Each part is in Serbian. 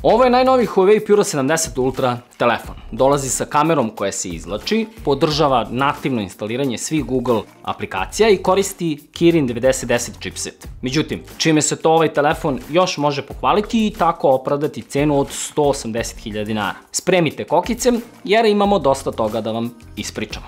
Ovo je najnoviji Huawei P70 Ultra telefon. Dolazi sa kamerom koja se izvlači, podržava nativno instaliranje svih Google aplikacija i koristi Kirin 9010 chipset. Međutim, čime se to ovaj telefon još može pohvaliti i tako opravdati cenu od 180.000 dinara. Spremite kokice jer imamo dosta toga da vam ispričamo.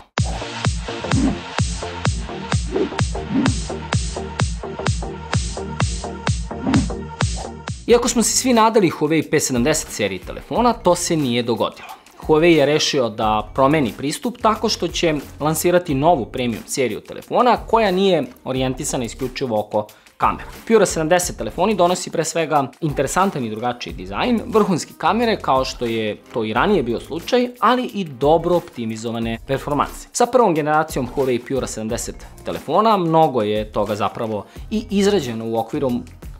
Iako smo se svi nadali Huawei P70 seriji telefona, to se nije dogodilo. Huawei je rešio da promeni pristup tako što će lansirati novu premium seriju telefona koja nije orijentisana isključivo oko kamera. P70 telefoni donosi pre svega interesantan i drugačiji dizajn, vrhunske kamere kao što je to i ranije bio slučaj, ali i dobro optimizovane performanse. Sa prvom generacijom Huawei P70 telefona mnogo je toga zapravo i izrađeno u okviru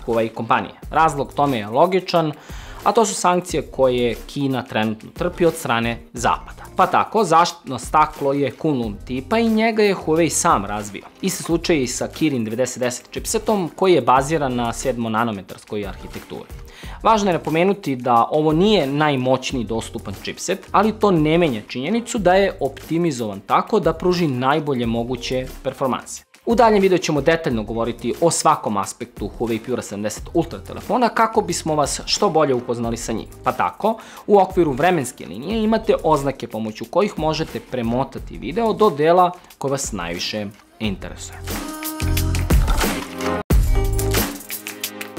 Huawei kompanije. Razlog tome je logičan, a to su sankcije koje Kina trenutno trpi od strane Zapada. Pa tako, zaštitno staklo je Kunlun tipa i njega je Huawei sam razvio. Isti slučaj i sa Kirin 9010 chipsetom koji je baziran na 7-nanometarskoj arhitekturi. Važno je napomenuti da ovo nije najmoćniji dostupan chipset, ali to ne menja činjenicu da je optimizovan tako da pruži najbolje moguće performanse. U daljem videu ćemo detaljno govoriti o svakom aspektu Huawei P70 Ultra telefona kako bismo vas što bolje upoznali sa njim. Pa tako, u okviru vremenske linije imate oznake pomoću kojih možete premotati video do dela koji vas najviše interesuje.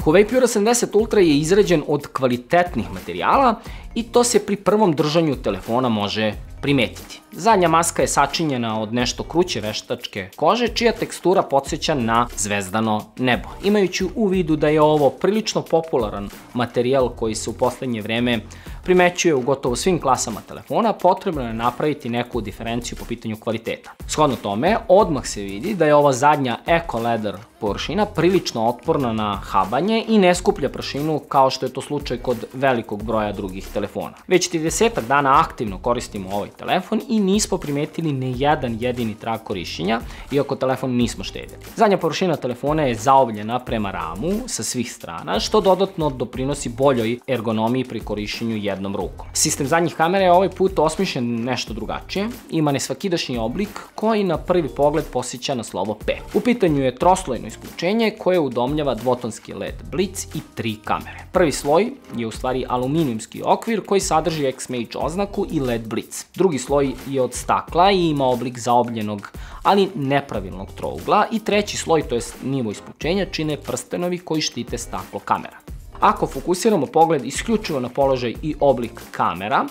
Huawei P70 Ultra je izrađen od kvalitetnih materijala i to se pri prvom držanju telefona može primetiti. Zadnja maska je sačinjena od nešto kruće veštačke kože, čija tekstura podsjeća na zvezdano nebo. Imajući u vidu da je ovo prilično popularan materijal koji se u poslednje vreme primećuje u gotovo svim klasama telefona, potrebno je napraviti neku diferenciju po pitanju kvaliteta. Shodno tome, odmah se vidi da je ova zadnja Eco Leather površina prilično otporna na habanje i ne skuplja prašinu kao što je to slučaj kod velikog broja drugih telefona. Već 30 dana aktivno koristimo ovaj telefon i nismo primetili ni jedan jedini trag korišćenja, iako telefon nismo štedili. Zadnja površina telefona je zaobljena prema ramu sa svih strana, što dodatno doprinosi boljoj ergonomiji pri korišćenju jednom rukom. Sistem zadnjih kamera je ovaj put osmišljen nešto drugačije, ima nesvakidašnji oblik koji na prvi pogled podsjeća na slovo P. U pitanju je troslojno isključenje koje udomljava dvotonski LED blic i 3 kamere. Prvi sloj je u stvari aluminijumski okvir koji sadrži XMH oznaku i LED blic. Drugi sloj je od stakla i ima oblik zaobljenog, ali nepravilnog trougla i treći sloj, to jest nivo isključenja, čine prstenovi koji štite staklo kamera. Ako fokusiramo pogled isključivo na položaj i oblik kamera,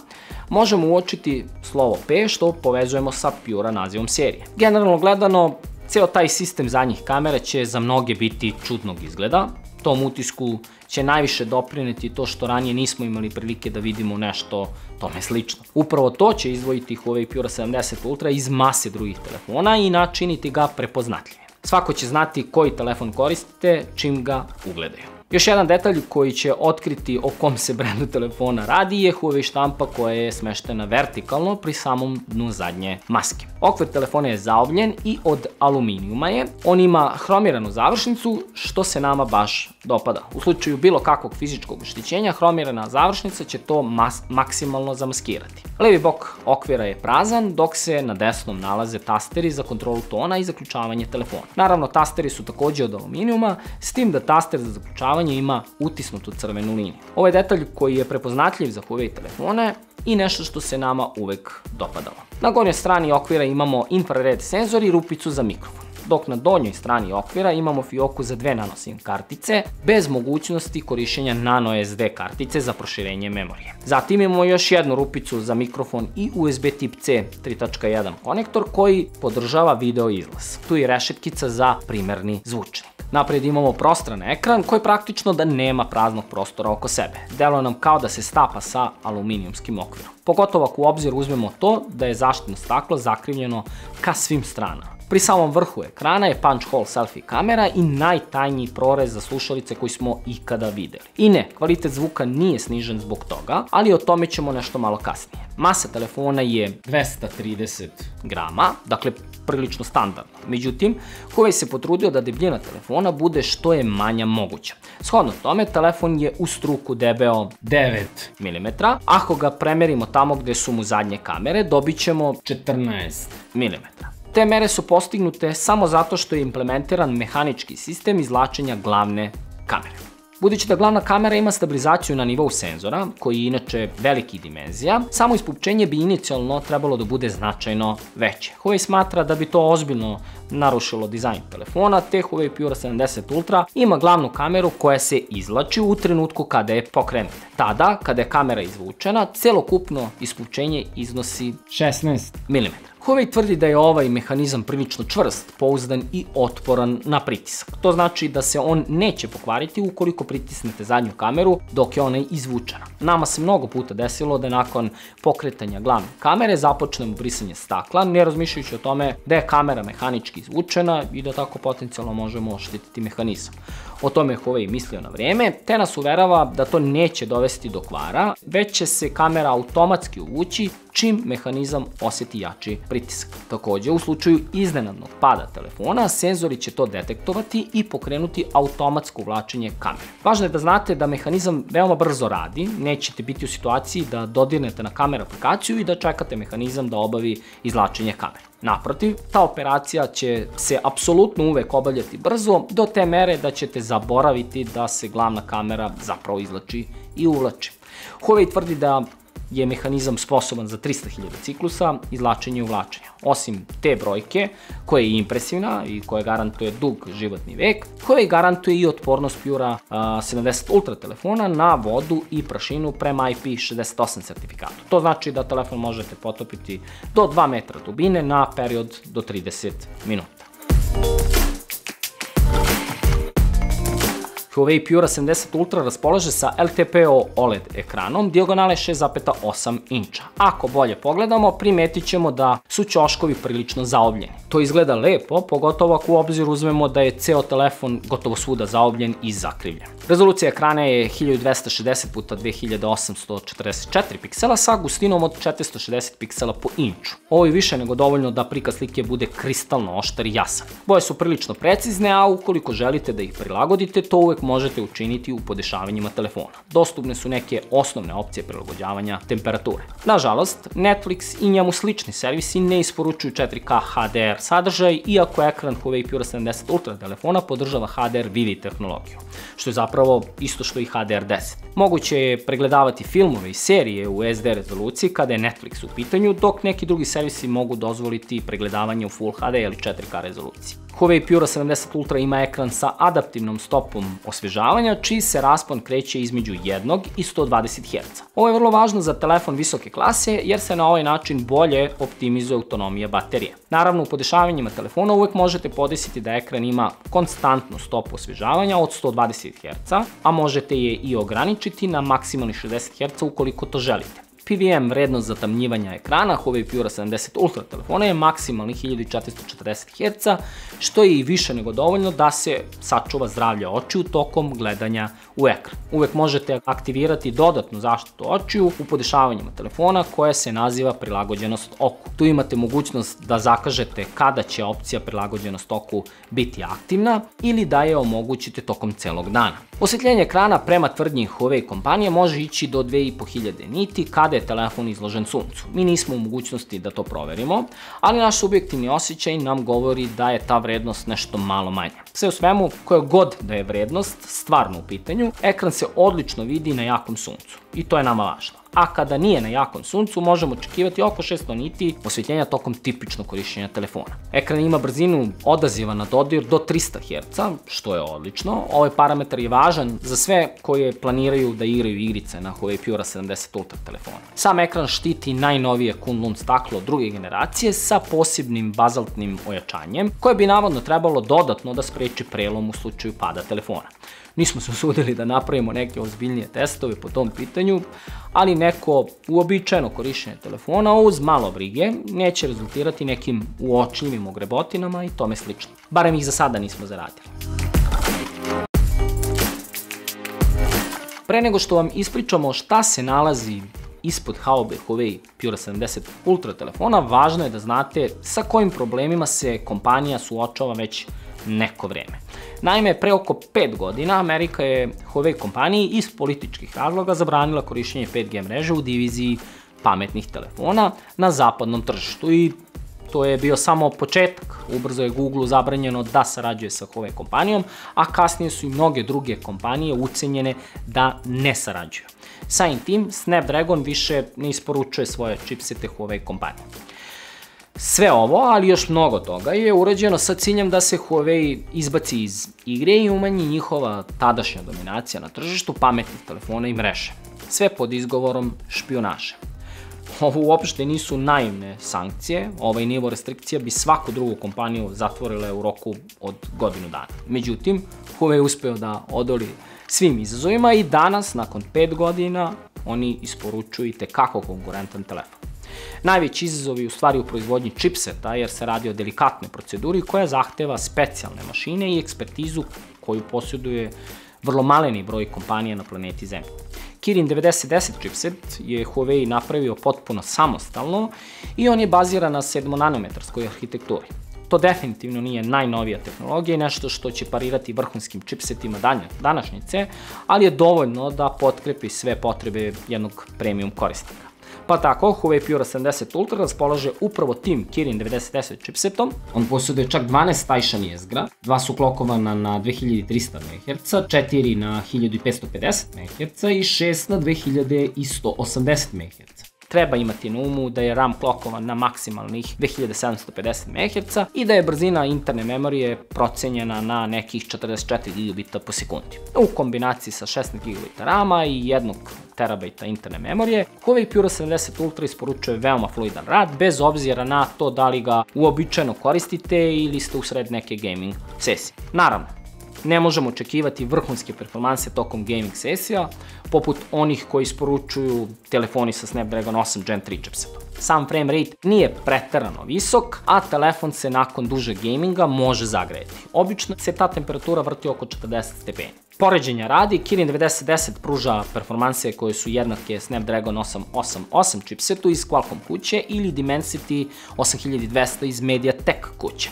možemo uočiti slovo P što povezujemo sa Pura nazivom serije. Generalno gledano, ceo taj sistem zadnjih kamera će za mnoge biti čudnog izgleda. Tom utisku će najviše doprineti to što ranije nismo imali prilike da vidimo nešto tome slično. Upravo to će izdvojiti Huawei P70 Ultra iz mase drugih telefona i načiniti ga prepoznatljivim. Svako će znati koji telefon koristite čim ga ugledaju. Još jedan detalj koji će otkriti o kom se brendu telefona radi je Huawei štampa koja je smeštena vertikalno pri samom dnu zadnje maske. Okvir telefona je zaobljen i od aluminijuma je. On ima hromiranu završnicu što se nama baš dopada. U slučaju bilo kakvog fizičkog oštećenja, hromirana završnica će to maksimalno zamaskirati. Levi bok okvira je prazan, dok se na desnom nalaze tasteri za kontrolu tona i zaključavanje telefona. Naravno, tasteri su takođe od aluminijuma, s tim da taster za zaključavanje ima utisnutu crvenu liniju. Ovo je detalj koji je prepoznatljiv za Huawei telefone i nešto što se nama uvek dopadalo. Na gornjoj strani okvira imamo infrared senzor i rupicu za mikrofon, dok na donjoj strani okvira imamo fioku za 2 nano SIM kartice bez mogućnosti korišćenja nano SD kartice za proširenje memorije. Zatim imamo još jednu rupicu za mikrofon i USB tip C 3.1 konektor koji podržava video izlaz. Tu je rešetkica za primerni zvučnik. Napred imamo prostran ekran koji praktično da nema praznog prostora oko sebe. Deluje nam kao da se stapa sa aluminijumskim okvirom. Pogotovo ako u obzir uzmemo to da je zaštitno staklo zakrivljeno ka svim stranama. Pri samom vrhu ekrana je punch hole selfie kamera i najtajniji prorez za slušalice koji smo ikada videli. I ne, kvalitet zvuka nije snižen zbog toga, ali o tome ćemo nešto malo kasnije. Masa telefona je 230 grama, dakle prilično standardno. Međutim, Huawei se potrudio da debljina telefona bude što je manja moguća. Shodno tome, telefon je u struku debeo 9 mm. Ako ga premerimo tamo gde su mu zadnje kamere, dobit ćemo 14 mm. Te mere su postignute samo zato što je implementiran mehanički sistem izvlačenja glavne kamere. Budući da glavna kamera ima stabilizaciju na nivou senzora, koji je inače velikih dimenzija, samo ispupčenje bi inicijalno trebalo da bude značajno veće. Huawei smatra da bi to ozbiljno narušilo dizajn telefona, te Huawei Pure 70 Ultra ima glavnu kameru koja se izvlači u trenutku kada je pokrenuta. Tada, kada je kamera izvučena, celokupno ispupčenje iznosi 16 mm. Huawei tvrdi da je ovaj mehanizam prilično čvrst, pouzdan i otporan na pritisak. To znači da se on neće pokvariti ukoliko pritisnete zadnju kameru dok je ona izvučena. Nama se mnogo puta desilo da nakon pokretanja glavne kamere započnemo brisanje stakla, ne razmišljajući o tome da je kamera mehanički izvučena i da tako potencijalno možemo oštetiti mehanizam. O tome je Huawei mislio na vreme, te nas uverava da to neće dovesti do kvara, već će se kamera automatski uvući čim mehanizam osjeti jači pritisak. Takođe, u slučaju iznenadnog pada telefona, senzori će to detektovati i pokrenuti automatsko uvlačenje kamere. Važno je da znate da mehanizam veoma brzo radi, nećete biti u situaciji da dodirnete na kamer aplikaciju i da čekate mehanizam da obavi izvlačenje kamere. Naprotiv, ta operacija će se apsolutno uvek obavljati brzo, do te mere da ćete zaboraviti da se glavna kamera zapravo izvlači i uvlači. Huawei tvrdi da je mehanizam sposoban za 300.000 ciklusa izvlačenja i uvlačenja. Osim te brojke, koja je impresivna i koja garantuje dug životni vek, Huawei garantuje i otpornost Pure 70 Ultra telefona na vodu i prašinu prema IP68 sertifikatu. To znači da telefon možete potopiti do 2 metra dubine na period do 30 minuta. Huawei Pure 70 Ultra raspolaže sa LTPO OLED ekranom dijagonale 6,8 inča. Ako bolje pogledamo, primetit ćemo da su ćoškovi prilično zaobljeni. To izgleda lepo, pogotovo ako u obzir uzmemo da je ceo telefon gotovo svuda zaobljen i zakrivljen. Rezolucija ekrana je 1260 x 2844 piksela sa gustinom od 460 piksela po inču. Ovo je više nego dovoljno da prikaz slike bude kristalno oštar i jasan. Boje su prilično precizne, a ukoliko želite da ih prilagodite, to uvek možete učiniti u podešavanjima telefona. Dostupne su neke osnovne opcije prilagođavanja temperature. Nažalost, Netflix i njemu slični servisi ne isporučuju 4K HDR sadržaj, iako ekran Huawei Pure 70 Ultra telefona podržava HDR Vivid tehnologiju, što je zapravo isto što i HDR10. Moguće je pregledavati filmove i serije u SD rezoluciji kada je Netflix u pitanju, dok neki drugi servisi mogu dozvoliti pregledavanje u Full HD ili 4K rezoluciji. Huawei Pure 70 Ultra ima ekran sa adaptivnom stopom osvežavanja, čiji se raspon kreće između 1 i 120 Hz. Ovo je vrlo važno za telefon visoke klase, jer se na ovaj način bolje optimizuje autonomija baterije. Naravno, u podešavanjima telefona uvek možete podesiti da ekran ima konstantnu stopu osvežavanja od 120 Hz, a možete je i ograničiti na maksimalni 60 Hz ukoliko to želite. PVM vrednost zatamnjivanja ekrana Huawei Pure 70 Ultra telefona je maksimalni 1440 Hz, što je i više nego dovoljno da se sačuva zdravlje očiju tokom gledanja u ekran. Uvek možete aktivirati dodatnu zaštitu očiju u podešavanjima telefona koja se naziva prilagođenost oku. Tu imate mogućnost da zakažete kada će opcija prilagođenost oku biti aktivna ili da je omogućite tokom celog dana. Osvetljenje ekrana prema tvrdnji Huawei kompanije može ići do 2500 niti kada je telefon izložen suncu. Mi nismo u mogućnosti da to proverimo, ali naš subjektivni osjećaj nam govori da je ta vrednost nešto malo manja. Sve u svemu, koja god da je vrednost stvarno u pitanju, ekran se odlično vidi na jakom suncu i to je nama važno. A kada nije na jakom suncu, možemo očekivati oko 600 niti osvetljenja tokom tipičnog korišćenja telefona. Ekran ima brzinu odaziva na dodir do 300 Hz, što je odlično. Ovaj parametar je važan za sve koje planiraju da igraju igrice na Huawei Pure 70 Ultra telefona. Sam ekran štiti najnovije Kunlun staklo druge generacije sa posebnim bazaltnim ojačanjem, koje bi navodno trebalo dodatno da spreči prelom u slučaju pada telefona. Nismo se usudili da napravimo neke ozbiljnije testove po tom pitanju, ali neko uobičajeno korišćenje telefona uz malo brige neće rezultirati nekim uočljivim ogrebotinama i tome slično. Barem ih za sada nismo zaradili. Pre nego što vam ispričamo šta se nalazi ispod haube Huawei Pure 70 Ultra telefona, važno je da znate sa kojim problemima se kompanija suočava već neko vreme. Naime, pre oko 5 godina Amerika je Huawei kompaniji iz političkih razloga zabranila korišćenje 5G mreže u diviziji pametnih telefona na zapadnom tržištu i to je bio samo početak. Ubrzo je Google zabranjeno da sarađuje sa Huawei kompanijom, a kasnije su i mnoge druge kompanije ucenjene da ne sarađuju. Samim tim, Snapdragon više ne isporučuje svoje čipsete Huawei kompanije. Sve ovo, ali još mnogo toga, je urađeno sa ciljem da se Huawei izbaci iz igre i umanji njihova tadašnja dominacija na tržištu pametnih telefona i mreže. Sve pod izgovorom špijunaže. Ovo uopšte nisu naivne sankcije, ovaj nivo restrikcija bi svaku drugu kompaniju zatvorile u roku od godinu dana. Međutim, Huawei je uspeo da odoli svim izazovima i danas, nakon 5 godina, oni isporučuju itekako konkurentan telefon. Najveći izazov je u stvari u proizvodnji čipseta, jer se radi o delikatnoj proceduri koja zahteva specijalne mašine i ekspertizu koju posjeduje vrlo maleni broj kompanija na planeti Zemlji. Kirin 9010 chipset je Huawei napravio potpuno samostalno i on je baziran na 7-nanometarskoj arhitekturi. To definitivno nije najnovija tehnologija i nešto što će parirati vrhunskim chipsetima današnjice, ali je dovoljno da potkrepi sve potrebe jednog premium korisnika. Pa tako, Huawei Pure 70 Ultra raspolaže upravo tim Kirin 9010 chipsetom. On posjeduje čak 12 Taishan jezgra, 2 su klokovana na 2300 MHz, 4 na 1550 MHz i 6 na 2180 MHz. Treba imati na umu da je RAM klokovan na maksimalnih 2750 MHz i da je brzina interne memorije procenjena na nekih 44 GB po sekundi. U kombinaciji sa 16 GB RAM-a i 1 TB interne memorije, Huawei Pure 70 Ultra isporučuje veoma fluidan rad, bez obzira na to da li ga uobičajeno koristite ili ste usred neke gaming sesije. Naravno, ne možemo očekivati vrhunske performanse tokom gaming sesija, poput onih koji isporučuju telefoni sa Snapdragon 8 Gen 3 chipsetom. Sam frame rate nije preterano visok, a telefon se nakon dužeg gaminga može zagrejati. Obično se ta temperatura vrti oko 40 stepeni. Poređenja radi, Kirin 9010 pruža performanse koje su jednake Snapdragon 888 chipsetu iz Qualcomm kuće ili Dimensity 8200 iz MediaTek kuće.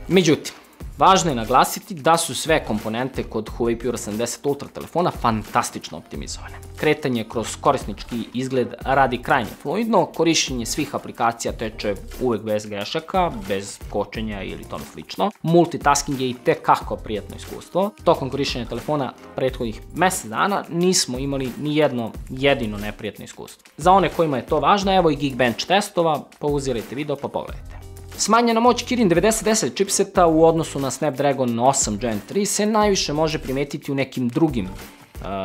Međutim, važno je naglasiti da su sve komponente kod Huawei Pure 70 Ultra telefona fantastično optimizovane. Kretanje kroz korisnički izgled radi krajnje fluidno, korišćenje svih aplikacija teče uvek bez grešaka, bez kočenja ili tome slično. Multitasking je i tekako prijatno iskustvo. Tokom korišćenja telefona prethodnih mesec dana nismo imali ni jedno jedino neprijatno iskustvo. Za one kojima je to važno, evo i Geekbench testova, pauzirajte video pa pogledajte. Smanjena moć Kirin 9010 chipseta u odnosu na Snapdragon 8 Gen 3 se najviše može primetiti u nekim drugim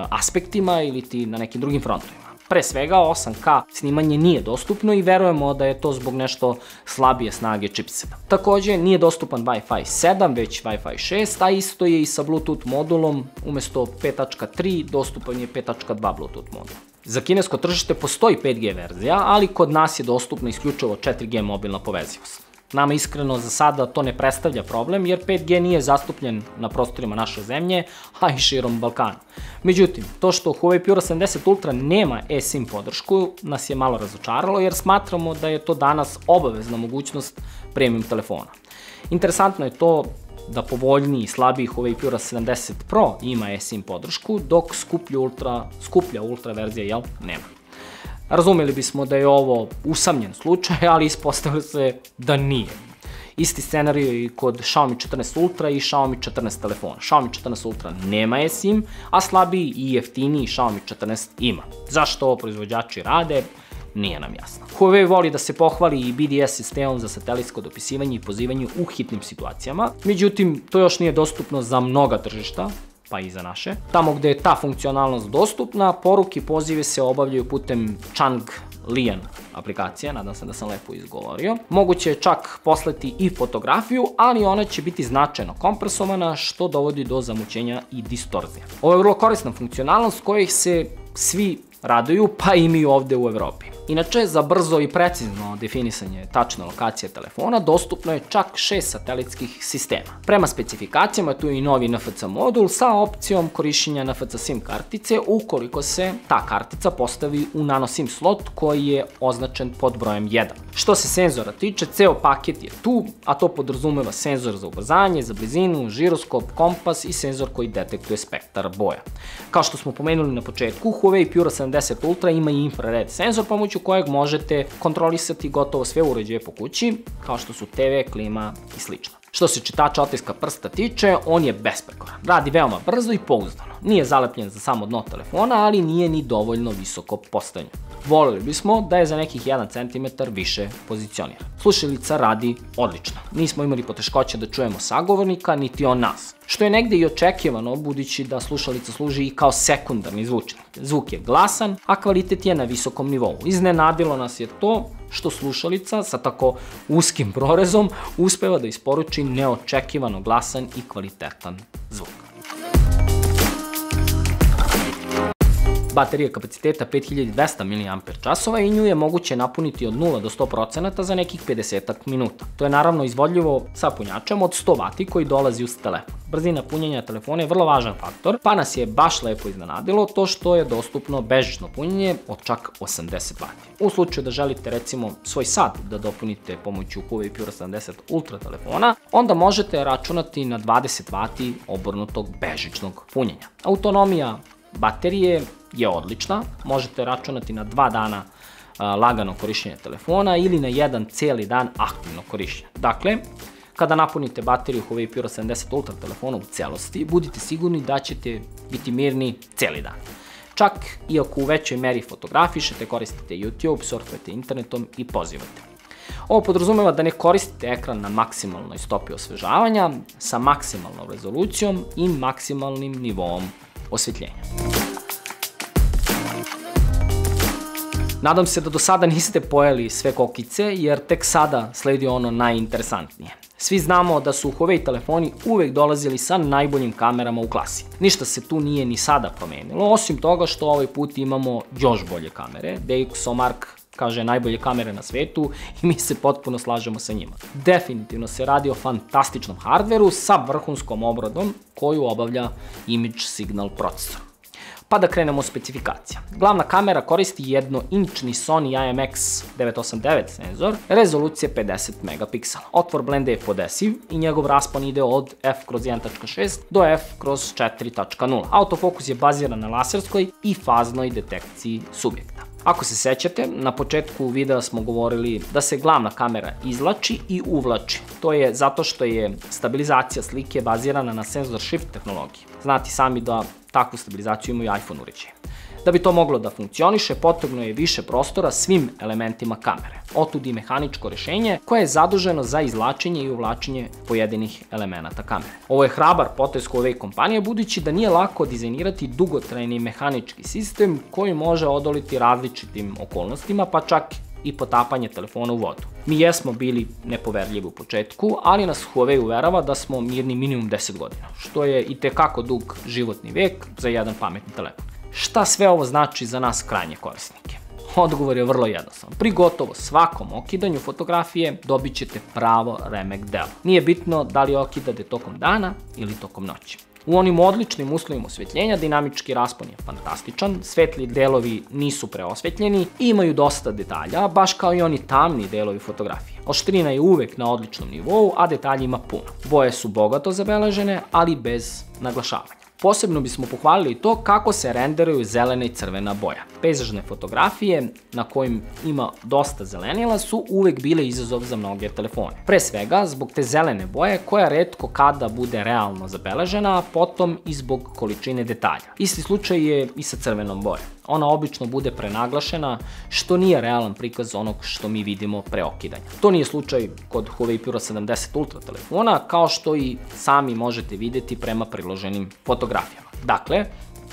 aspektima ili na nekim drugim frontovima. Pre svega, 8K snimanje nije dostupno i verujemo da je to zbog nešto slabije snage chipseta. Takođe, nije dostupan Wi-Fi 7, već Wi-Fi 6, a isto je i sa Bluetooth modulom, umesto 5.3 dostupan je 5.2 Bluetooth modul. Za kinesko tržište postoji 5G verzija, ali kod nas je dostupna isključivo 4G mobilna povezivost. Nama iskreno za sada to ne predstavlja problem jer 5G nije zastupljen na prostorima naše zemlje, a i širom Balkana. Međutim, to što Huawei Pure 70 Ultra nema eSIM podršku nas je malo razočaralo jer smatramo da je to danas obavezna mogućnost premium telefona. Interesantno je to da povoljniji i slabiji Huawei Pure 70 Pro ima eSIM podršku, dok skuplja Ultra verzija nema. Razumeli bismo da je ovo usamljen slučaj, ali ispostavilo se da nije. Isti scenarij je i kod Xiaomi 14 Ultra i Xiaomi 14 telefona. Xiaomi 14 Ultra nema eSIM, a slabiji i jeftiniji Xiaomi 14 ima. Zašto ovo proizvođači rade? Nije nam jasno. Huawei voli da se pohvali i BDS sistemom za satelitsko dopisivanje i pozivanje u hitnim situacijama, međutim, to još nije dostupno za mnoga tržišta, pa i za naše. Tamo gde je ta funkcionalnost dostupna, poruke i pozive se obavljaju putem Changlian aplikacije, nadam se da sam lepo izgovorio. Moguće je čak poslati i fotografiju, ali ona će biti značajno kompresovana, što dovodi do zamućenja i distorzija. Ovo je vrlo korisna funkcionalnost kojih se svi raduju, pa i mi ovde u Evropi. Inače, za brzo i precizno definisanje tačne lokacije telefona dostupno je čak 6 satelitskih sistema. Prema specifikacijama tu je i novi NFC modul sa opcijom korišćenja NFC SIM kartice ukoliko se ta kartica postavi u nano SIM slot koji je označen pod brojem 1. Što se senzora tiče, ceo paket je tu, a to podrazumeva senzor za ubrzanje, za blizinu, žiroskop, kompas i senzor koji detektuje spektar boja. Kao što smo pomenuli na početku, Huawei Pura 70 Ultra ima i infrared senzor pomoću kojeg možete kontrolisati gotovo sve uređaje po kući, kao što su TV, klima i sl. Što se čitača otiska prsta tiče, on je besprekoran. Radi veoma brzo i pouzdano. Nije zalepljen za samo dno telefona, ali nije ni dovoljno visoko postavljen. Voleli bismo da je za nekih 1 cm više pozicioniran. Slušalica radi odlično. Nismo imali poteškoće da čujemo sagovornika, niti on nas. Što je negde i očekivano, budući da slušalica služi i kao sekundarni zvučnik. Zvuk je glasan, a kvalitet je na visokom nivou. Iznenadilo nas je to što slušalica sa tako uskim prorezom uspeva da isporuči neočekivano glasan i kvalitetan zvuk. Baterija kapaciteta 5200 mAh i nju je moguće napuniti od 0 do 100% za nekih 50 minuta. To je naravno izvodljivo sa punjačem od 100 W koji dolazi uz telefon. Brzina punjenja telefona je vrlo važan faktor, pa nas je baš lepo iznenadilo to što je dostupno bežično punjenje od čak 80 W. U slučaju da želite recimo svoj sat da dopunite pomoću Huawei Pura 70 Ultra telefona, onda možete računati na 20 W obrnutog bežičnog punjenja. Autonomija baterije je odlična, možete računati na 2 dana lagano korišćenje telefona ili na 1 cijeli dan aktivno korišćenje. Dakle, kada napunite bateriju Huawei Pura 70 Ultra telefona u celosti, budite sigurni da ćete biti mirni cijeli dan. Čak i ako u većoj meri fotografišete, koristite YouTube, surfujete internetom i pozivate. Ovo podrazumeva da ne koristite ekran na maksimalnoj stopi osvežavanja, sa maksimalnom rezolucijom i maksimalnim nivoom osvetljenja. Nadam se da do sada niste pojeli sve kokice, jer tek sada sledi ono najinteresantnije. Svi znamo da su Huawei telefoni uvek dolazili sa najboljim kamerama u klasi. Ništa se tu nije ni sada promenilo, osim toga što ovaj put imamo još bolje kamere. DxOMark kaže najbolje kamere na svetu i mi se potpuno slažemo sa njima. Definitivno se radi o fantastičnom hardveru sa vrhunskom obradom koju obavlja Image Signal procesor. Pa da krenemo od specifikacija. Glavna kamera koristi 1-inčni Sony IMX989 senzor, rezolucije 50 megapiksela. Otvor blenda je podesiv i njegov raspon ide od f/1.6 do f/4.0. Autofokus je baziran na laserskoj i faznoj detekciji subjekta. Ako se sećate, na početku videa smo govorili da se glavna kamera izvlači i uvlači. To je zato što je stabilizacija slike bazirana na senzor shift tehnologiji. Znate sami da takvu stabilizaciju imaju iPhone uređaje. Da bi to moglo da funkcioniše, potrebno je više prostora svim elementima kamere. Otud i mehaničko rešenje koje je zaduženo za izvlačenje i uvlačenje pojedinih elemenata kamere. Ovo je hrabar potez Huawei kompanije, budući da nije lako dizajnirati dugotrajni mehanički sistem koji može odoliti različitim okolnostima, pa čak i potapanje telefona u vodu. Mi jesmo bili nepoverljivi u početku, ali nas Huawei uverava da smo mirni minimum 10 godina, što je i tekako dug životni vek za jedan pametni telefon. Šta sve ovo znači za nas krajnje korisnike? Odgovor je vrlo jednostavan. Pri gotovo svakom okidanju fotografije dobit ćete pravo remek delo. Nije bitno da li okidate tokom dana ili tokom noći. U onim odličnim uslovima osvetljenja dinamički raspon je fantastičan, svetli delovi nisu preosvetljeni i imaju dosta detalja, baš kao i oni tamni delovi fotografije. Oštrina je uvek na odličnom nivou, a detalja ima puno. Boje su bogato zabeležene, ali bez naglašavanja. Posebno bismo pohvalili to kako se renderuju zelena i crvena boja. Pejzažne fotografije na kojim ima dosta zelenila su uvek bile izazov za mnoge telefone. Pre svega zbog te zelene boje koja retko kada bude realno zabeležena, a potom i zbog količine detalja. Isti slučaj je i sa crvenom bojom. Ona obično bude prenaglašena, što nije realan prikaz onog što mi vidimo pre okidanja. To nije slučaj kod Huawei Pura 70 Ultra telefona, kao što i sami možete videti prema priloženim fotografijama. Dakle,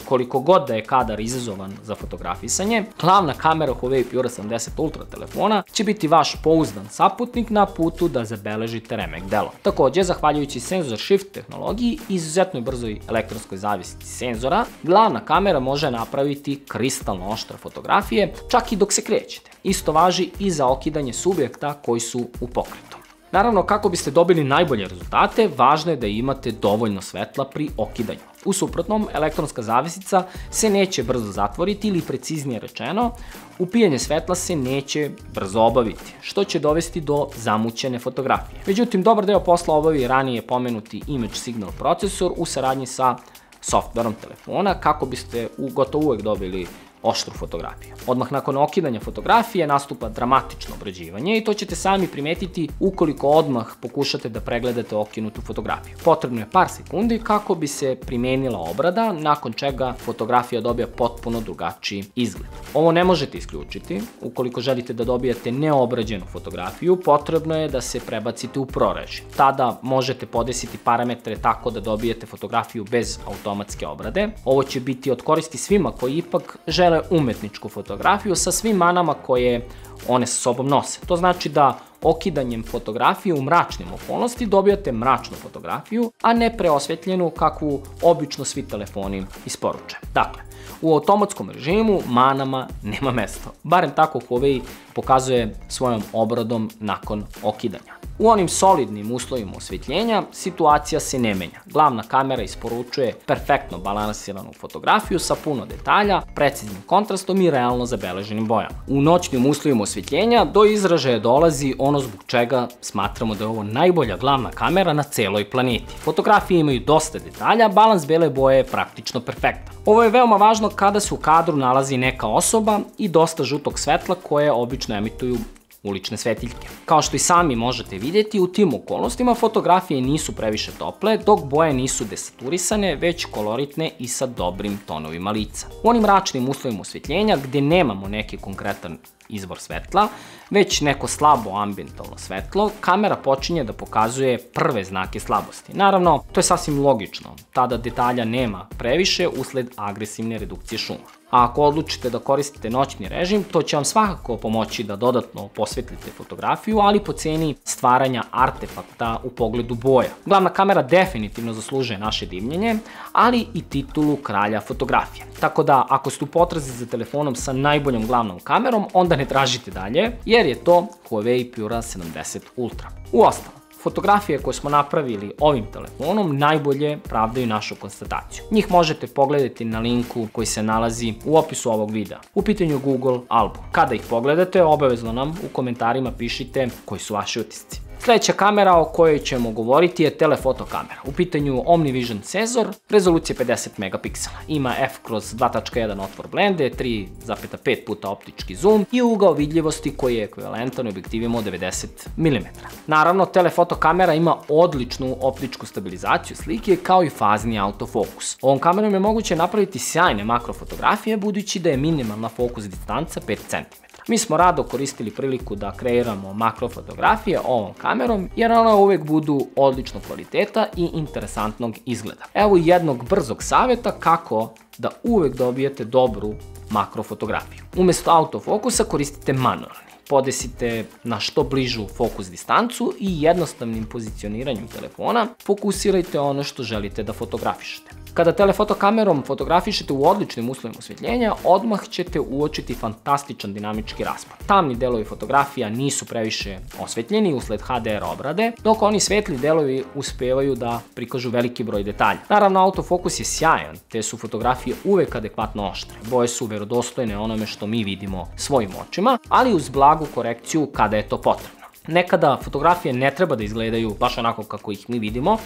koliko god da je kadar izazovan za fotografisanje, glavna kamera Huawei P70 Ultra telefona će biti vaš pouzdan saputnik na putu da zabeležite remek delo. Takođe, zahvaljujući senzor shift tehnologiji i izuzetnoj brzoj elektronskoj zavisnosti senzora, glavna kamera može napraviti kristalno oštre fotografije čak i dok se krećete. Isto važi i za okidanje subjekta koji su u pokretu. Naravno, kako biste dobili najbolje rezultate, važno je da imate dovoljno svetla pri okidanju. U suprotnom, elektronska zavesica se neće brzo zatvoriti ili preciznije rečeno, upijanje svetla se neće brzo obaviti, što će dovesti do zamućene fotografije. Međutim, dobar deo posla obavi ranije pomenuti image signal procesor u saradnji sa softverom telefona kako biste gotovo uvek dobili oštru fotografiju. Odmah nakon okidanja fotografije nastupa dramatično obrađivanje i to ćete sami primetiti ukoliko odmah pokušate da pregledate okinutu fotografiju. Potrebno je par sekundi kako bi se primenila obrada, nakon čega fotografija dobija potpuno drugačiji izgled. Ovo ne možete isključiti. Ukoliko želite da dobijete neobrađenu fotografiju, potrebno je da se prebacite u ProRežim. Tada možete podesiti parametre tako da dobijete fotografiju bez automatske obrade. Ovo će biti od koristi svima koji ipak žele umetničku fotografiju sa svim manama koje one sa sobom nose. To znači da okidanjem fotografije u mračnim okolnosti dobijate mračnu fotografiju, a ne preosvetljenu kakvu obično svi telefoni isporuče. Dakle, u automatskom režimu manama nema mesta. Barem tako Huawei pokazuje svojom obradom nakon okidanja. U onim solidnim uslovima osvetljenja situacija se ne menja. Glavna kamera isporučuje perfektno balansiranu fotografiju sa puno detalja, preciznim kontrastom i realno zabeleženim bojama. U noćnim uslovima osvetljenja do izražaja dolazi ono zbog čega smatramo da je ovo najbolja glavna kamera na celoj planeti. Fotografije imaju dosta detalja, balans bele boje je praktično perfektan. Ovo je veoma važno kada se u kadru nalazi neka osoba i dosta žutog svetla koje obično emituju ulične svetiljke. Kao što i sami možete vidjeti, u tim okolnostima fotografije nisu previše tople, dok boje nisu desaturisane, već koloritne i sa dobrim tonovima lica. U onim mračnim uslovima osvetljenja gde nemamo neki konkretan izvor svetla, već neko slabo ambientalno svetlo, kamera počinje da pokazuje prve znake slabosti. Naravno, to je sasvim logično, tada detalja nema previše usled agresivne redukcije šuma. A ako odlučite da koristite noćni režim, to će vam svakako pomoći da dodatno posvetlite fotografiju, ali po ceni stvaranja artefakta u pogledu boja. Glavna kamera definitivno zaslužuje naše divljenje, ali i titulu kralja fotografije. Tako da, ako ste u potrazi za telefonom sa najboljom glavnom kamerom, onda ne tražite dalje, jer je to Huawei P70 Ultra. Uostalom, fotografije koje smo napravili ovim telefonom najbolje pravdaju našu konstataciju. Njih možete pogledati na linku koji se nalazi u opisu ovog videa. U pitanju Google album. Kada ih pogledate, obavezno nam u komentarima pišite koji su vaši utisci. Sljedeća kamera o kojoj ćemo govoriti je telefoto kamera. U pitanju OmniVision senzor, rezolucija 50 megapiksela. Ima f/2.1 otvor blende, 3,5 puta optički zoom i ugao vidljivosti koji je ekvivalentan objektivima od 90 mm. Naravno, telefoto kamera ima odličnu optičku stabilizaciju slike kao i fazni autofokus. Ovom kamerom je moguće napraviti sjajne makrofotografije budući da je minimalna fokus distanca 5 cm. Mi smo rado koristili priliku da kreiramo makrofotografije ovom kamerom jer one uvek budu odličnog kvaliteta i interesantnog izgleda. Evo jednog brzog savjeta kako da uvek dobijete dobru makrofotografiju. Umesto autofokusa koristite manualni. Podesite na što bližu fokus distancu i jednostavnim pozicioniranjem telefona fokusirajte ono što želite da fotografišete. Kada telefoto kamerom fotografišete u odličnim uslovima osvetljenja, odmah ćete uočiti fantastičan dinamički raspon. Tamni delovi fotografija nisu previše osvetljeni usled HDR obrade, dok oni svetli delovi uspevaju da prikažu veliki broj detalja. Naravno, autofokus je sjajan, te su fotografije uvek adekvatno oštre. Boje su verodostojne onome što mi vidimo svojim očima, ali uz blagu korekciju kada je to potrebno. Nekada fotografije ne treba da izgledaju baš onako kako ih mi vidimo,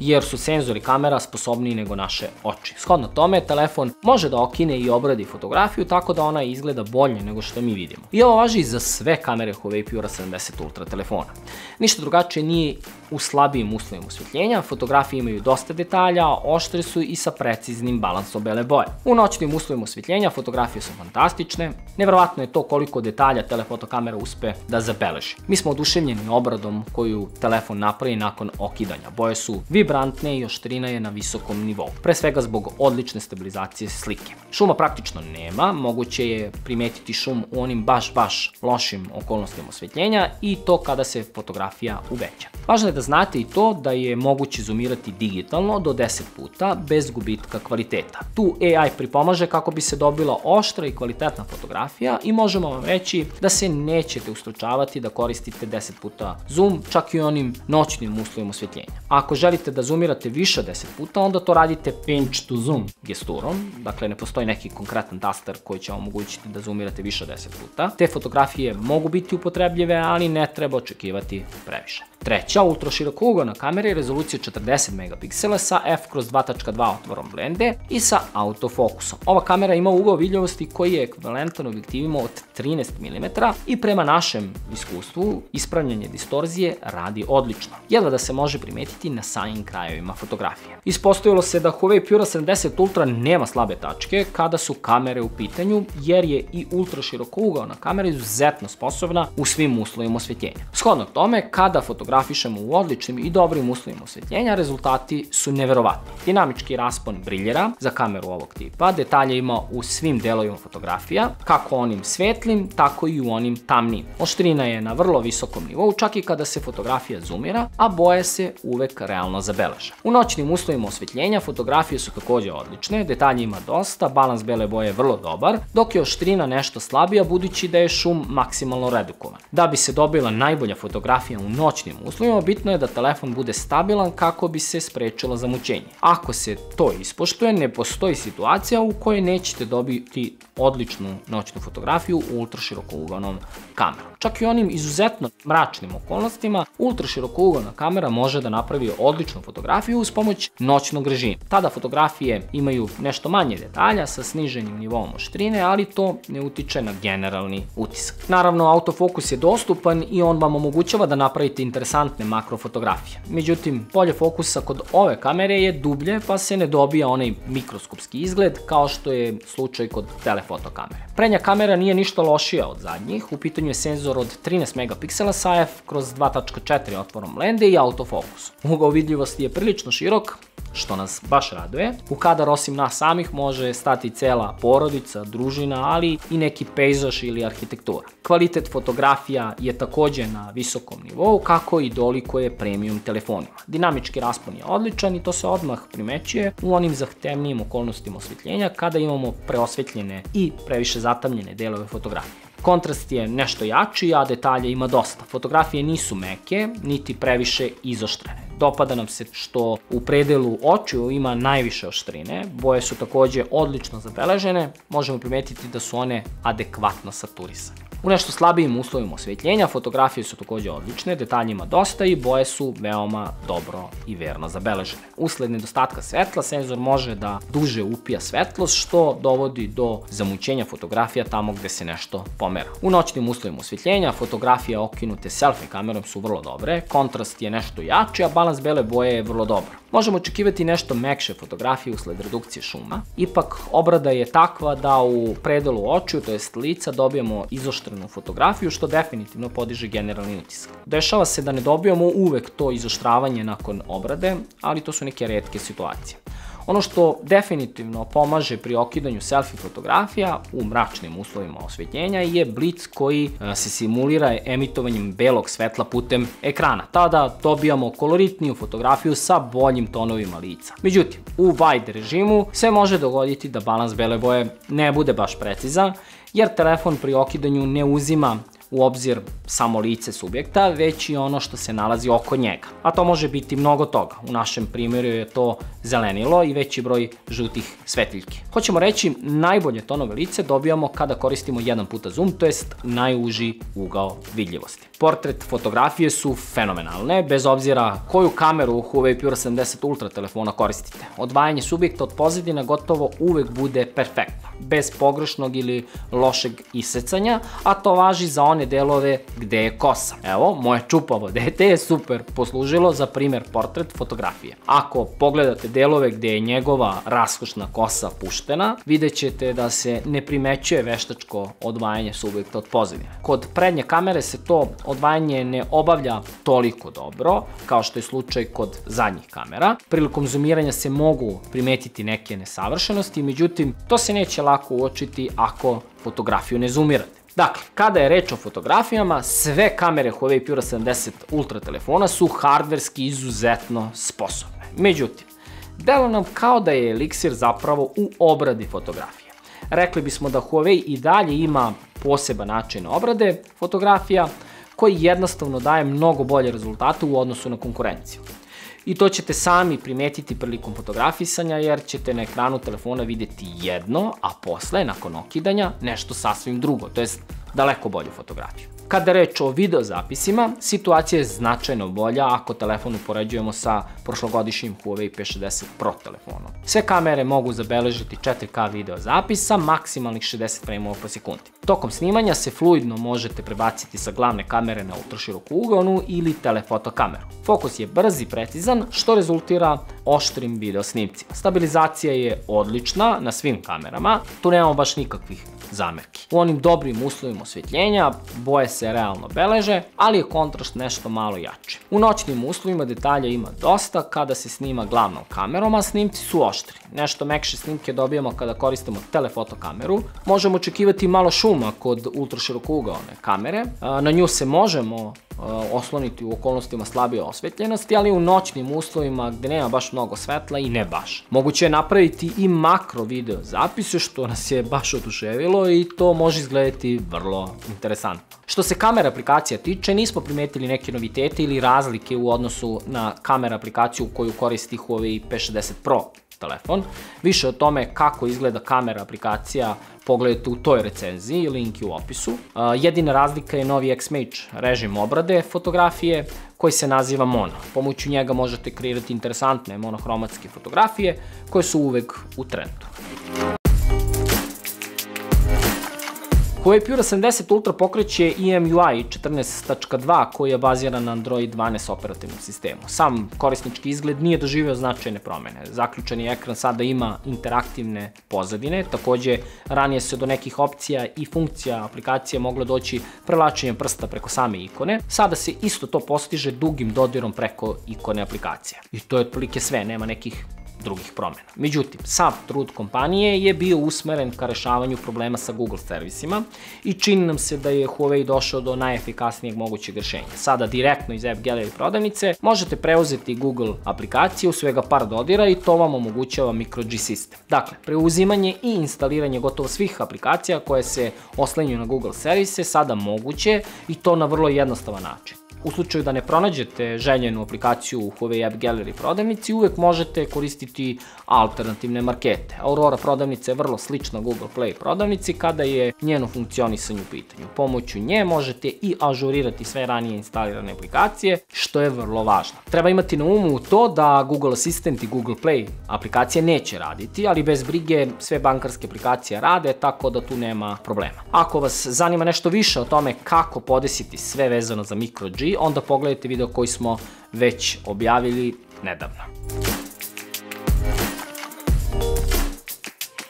jer su senzori kamera sposobniji nego naše oči. Shodno tome, telefon može da okine i obradi fotografiju tako da ona izgleda bolje nego što mi vidimo. I ovo važi i za sve kamere Huawei P70 Ultra telefona. Ništa drugačije nije u slabijim uslovima osvetljenja, fotografije imaju dosta detalja, oštre su i sa preciznim balansom bele boje. U noćnim uslovima osvetljenja fotografije su fantastične, neverovatno je to koliko detalja telefoto kamera uspe da zabeleži. Mi smo oduševljeni obradom koju telefon napravi nakon okidanja. Boje su vibrantne i oštrina je na visokom nivou, pre svega zbog odlične stabilizacije slike. Šuma praktično nema, moguće je primetiti šum u onim baš lošim okolnostima osvetljenja i to kada se fotografija uveća. Važno je da znate i to da je moguće zoomirati digitalno do 10 puta bez gubitka kvaliteta. Tu AI pripomaže kako bi se dobila oštra i kvalitetna fotografija i možemo vam reći da se nećete ustručavati da koristite 10 puta zoom, čak i u onim noćnim uslovima osvetljenja. Ako želite da zoomirate više od 10 puta, onda to radite pinch to zoom gesturom, dakle ne postoji neki konkretan taster koji će vam omogućiti da zoomirate više od 10 puta. Te fotografije mogu biti upotrebljive, ali ne treba očekivati previše. Treća, ultraširokougalna kamera je rezolucija 40 megapiksela sa f/2.2 otvorom blende i sa autofokusom. Ova kamera ima ugao vidljivosti koji je ekvivalentan objektivima od 13 mm i prema našem iskustvu ispravljanje distorzije radi odlično. Jedva da se može primetiti na samim krajevima fotografije. Ispostavilo se da Huawei Pura 70 Ultra nema slabe tačke kada su kamere u pitanju, jer je i ultraširokougalna kamera izuzetno sposobna u svim uslovima osvetljenja. Shodno tome, kada fotografišemo u odličnim i dobrim uslovima osvetljenja, rezultati su neverovatni. Dinamički raspon briljera za kameru ovog tipa, detalje ima u svim delovima fotografija, kako onim svetlim, tako i u onim tamnim. Oštrina je na vrlo visokom nivou, čak i kada se fotografija zoomira, a boje se uvek realno zabeleže. U noćnim uslovima osvetljenja fotografije su takođe odlične, detalje ima dosta, balans bele boje je vrlo dobar, dok je oštrina nešto slabija budući da je šum maksimalno redukovan. Da bi se dobila najbolja fotografija u noćnim uslovima, bitno je da telefon bude stabilan kako bi se sprečilo zamućenje. Ako se to ispoštuje, ne postoji situacija u kojoj nećete dobiti odličnu noćnu fotografiju u ultraširokougalnom kamerom. Čak i u onim izuzetno mračnim okolnostima, ultraširokougalna kamera može da napravi odličnu fotografiju uz pomoć noćnog režima. Tada fotografije imaju nešto manje detalja sa sniženim nivoom oštrine, ali to ne utiče na generalni utisak. Naravno, autofokus je dostupan i on vam omogućava da napravite interesantne makrofotografije. Međutim, polje fokusa kod ove kamere je dublje, pa se ne dobija onaj mikroskopski izgled kao što je slučaj kod telefoto kamere. Prednja kamera nije ništa lošija od zadnjih, u pitanju je senzor od 13 megapiksela sa f/2.4 otvorom lende i autofokus. Ugao vidljivosti je prilično širok, što nas baš raduje. U kadar osim nas samih može stati cela porodica, družina, ali i neki pejzaž ili arhitektura. Kvalitet fotografija je takođe na visokom nivou, kako i dolikuje premium telefonima. Dinamički raspon je odličan i to se odmah primećuje u onim zahtevnijim okolnostima osvetljenja kada imamo preosvetljene i previše zatamljene delove fotografije. Kontrast je nešto jači, a detalja ima dosta. Fotografije nisu meke, niti previše izoštrene. Dopada nam se što u predelu očiju ima najviše oštrine, boje su takođe odlično zabeležene, možemo primetiti da su one adekvatno saturisane. U nešto slabijim uslovima osvetljenja fotografije su takođe odlične, detalja ima dosta i boje su veoma dobro i verno zabeležene. Usled nedostatka svetla, senzor može da duže upija svetlost, što dovodi do zamućenja fotografija tamo gde se nešto pomera. U noćnim uslovima osvetljenja fotografije okinute selfie kamerom su vrlo dobre, kontrast je nešto jači, a balans bele boje je vrlo dobar. Možemo očekivati nešto mekše fotografije usled redukcije šuma, ipak obrada je takva da u predelu očiju, to jest lica, dobijamo izoštrenu fotografiju, što definitivno podiže generalni utisak. Dešava se da ne dobijamo uvek to izoštravanje nakon obrade, ali to su neke retke situacije. Ono što definitivno pomaže pri okidanju selfie fotografija u mračnim uslovima osvetljenja je blic koji se simulira emitovanjem belog svetla putem ekrana. Tada dobijamo koloritniju fotografiju sa boljim tonovima lica. Međutim, u wide režimu se može dogoditi da balans bele boje ne bude baš precizan, jer telefon pri okidanju ne uzima u obzir samo lice subjekta, već i ono što se nalazi oko njega. A to može biti mnogo toga. U našem primjeru je to zelenilo i veći broj žutih svetiljki. Hoćemo reći, najbolje tonove lice dobijamo kada koristimo 1 puta zoom, to jest najuži ugao vidljivosti. Portret fotografije su fenomenalne, bez obzira koju kameru Huawei Pura 70 Ultra telefona koristite. Odvajanje subjekta od pozadine gotovo uvek bude perfektno. bez pogrešnog ili lošeg isecanja, a to važi za one delove gde je kosa. Evo, moje čupavo dete je super poslužilo za primer portret fotografije. Ako pogledate delove gde je njegova raskošna kosa puštena, vidjet ćete da se ne primećuje veštačko odvajanje subjekta od pozadine. Kod prednje kamere se to odvajanje ne obavlja toliko dobro, kao što je slučaj kod zadnjih kamera. Prilikom zoomiranja se mogu primetiti neke nesavršenosti, međutim, to se neće lako uočiti ako fotografiju ne zoomirate. Dakle, kada je reč o fotografijama, sve kamere Huawei P70 Ultra telefona su hardverski izuzetno sposobne. Međutim, deluje nam kao da je Elixir zapravo u obradi fotografije. Rekli bismo da Huawei i dalje ima poseban način obrade fotografija koji jednostavno daje mnogo bolje rezultate u odnosu na konkurenciju. I to ćete sami primetiti prilikom fotografisanja jer ćete na ekranu telefona vidjeti jedno, a posle, nakon okidanja, nešto sasvim drugo, to jest daleko bolju fotografiju. Kada je reč o videozapisima, situacija je značajno bolja ako telefon upoređujemo sa prošlogodišnjim Huawei P60 Pro telefonom. Sve kamere mogu zabeležiti 4K videozapis sa maksimalnih 60 frame-ova po sekundi. Tokom snimanja se fluidno možete prebaciti sa glavne kamere na ultraširoku ugonu ili telefoto kameru. Fokus je brz i precizan, što rezultira oštrim video snimcima. Stabilizacija je odlična na svim kamerama, tu nemamo baš nikakvih zamerki. U onim dobrim uslovima osvetljenja boje se realno beleže, ali je kontrast nešto malo jači. U noćnim uslovima detalja ima dosta kada se snima glavnom kamerom, a snimci su oštri. Nešto mekše snimke dobijamo kada koristimo telefoto kameru. Možemo očekivati malo šuma kod ultraširokougaone kamere. Na nju se možemo osloniti u okolnostima slabije osvetljenosti, ali u noćnim uslovima gde nema baš mnogo svetla i ne baš. Moguće je napraviti i makro video zapise, što nas je baš oduševilo i to može izgledati vrlo interesantno. Što se kamera aplikacija tiče, nismo primetili neke novitete ili razlike u odnosu na kamera aplikaciju koju koristi Huawei P60 Pro telefon. Više o tome kako izgleda kamera aplikacija pogledajte u toj recenziji, link je u opisu. Jedina razlika je novi XMage režim obrade fotografije koji se naziva Mono. Pomoću njega možete kreirati interesantne monohromatske fotografije koje su uvek u trendu. Huawei P70 Ultra pokreće EMUI 14.2 koji je baziran na Android 12 operativnom sistemu. Sam korisnički izgled nije doživeo značajne promene. Zaključani ekran sada ima interaktivne pozadine, takođe ranije se do nekih opcija i funkcija aplikacije moglo doći prevlačenjem prsta preko same ikone. Sada se isto to postiže dugim dodirom preko ikone aplikacije. I to je otprilike sve, nema nekih drugih promena. Međutim, sav trud kompanije je bio usmeren ka rešavanju problema sa Google servisima i čini nam se da je Huawei došao do najefikasnijeg mogućeg rešenja. Sada direktno iz App Gallery prodavnice možete preuzeti Google aplikaciju u svega par dodira i to vam omogućava microG sistem. Dakle, preuzimanje i instaliranje gotovo svih aplikacija koje se oslanjaju na Google servise sada moguće i to na vrlo jednostavan način. U slučaju da ne pronađete željenu aplikaciju u Huawei App Gallery prodavnici, uvek možete koristiti alternativne markete. Aurora prodavnica je vrlo slična Google Play prodavnici kada je njeno funkcionisanje u pitanju. Pomoću nje možete i ažurirati sve ranije instalirane aplikacije, što je vrlo važno. Treba imati na umu to da Google Assistant i Google Play aplikacije neće raditi, ali bez brige sve bankarske aplikacije rade, tako da tu nema problema. Ako vas zanima nešto više o tome kako podesiti sve vezano za microG, onda pogledajte video koji smo već objavili nedavno.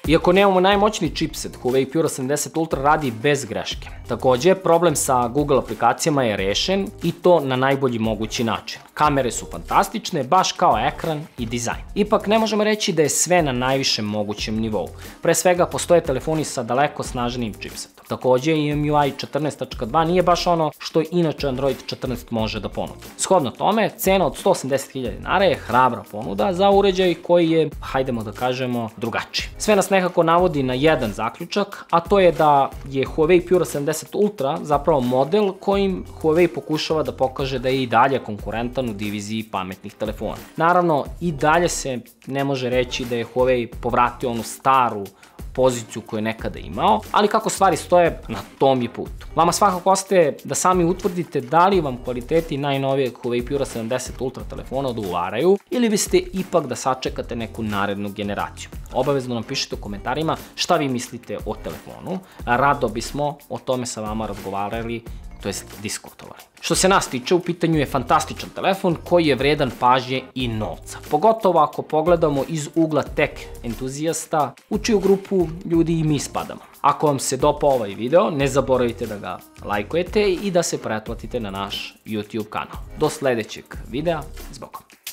Iako nemamo najmoćniji chipset, Huawei P80 Ultra radi bez greške. Takođe, problem sa Google aplikacijama je rešen i to na najbolji mogući način. Kamere su fantastične, baš kao ekran i dizajn. Ipak ne možemo reći da je sve na najvišem mogućem nivou. Pre svega postoje telefoni sa daleko snažnijim chipsetom. Takođe, EMUI 14.2 nije baš ono što inače Android 14 može da ponudi. Shodno tome, cena od 180.000 dinara je hrabra ponuda za uređaj koji je, hajdemo da kažemo, drugačiji. Sve nas nekako navodi na jedan zaključak, a to je da je Huawei P70 Ultra zapravo model kojim Huawei pokušava da pokaže da je i dalje konkurentan u diviziji pametnih telefona. Naravno, i dalje se ne može reći da je Huawei povratio onu staru poziciju koju je nekada imao, ali kako stvari stoje, na tom je putu. Vama svakako ostaje da sami utvrdite da li vam kvaliteti najnovijeg Huawei Pura 70 Ultra telefona odgovaraju ili biste ipak da sačekate neku narednu generaciju. Obavezno nam pišite u komentarima šta vi mislite o telefonu. Rado bismo o tome sa vama razgovarali, to jest diskutovali. Što se nas tiče, u pitanju je fantastičan telefon koji je vredan pažnje i novca. Pogotovo ako pogledamo iz ugla tech entuzijasta, u čiju grupu ljudi i mi spadamo. Ako vam se dopao ovaj video, ne zaboravite da ga lajkujete i da se pretplatite na naš YouTube kanal. Do sledećeg videa, s Bogom!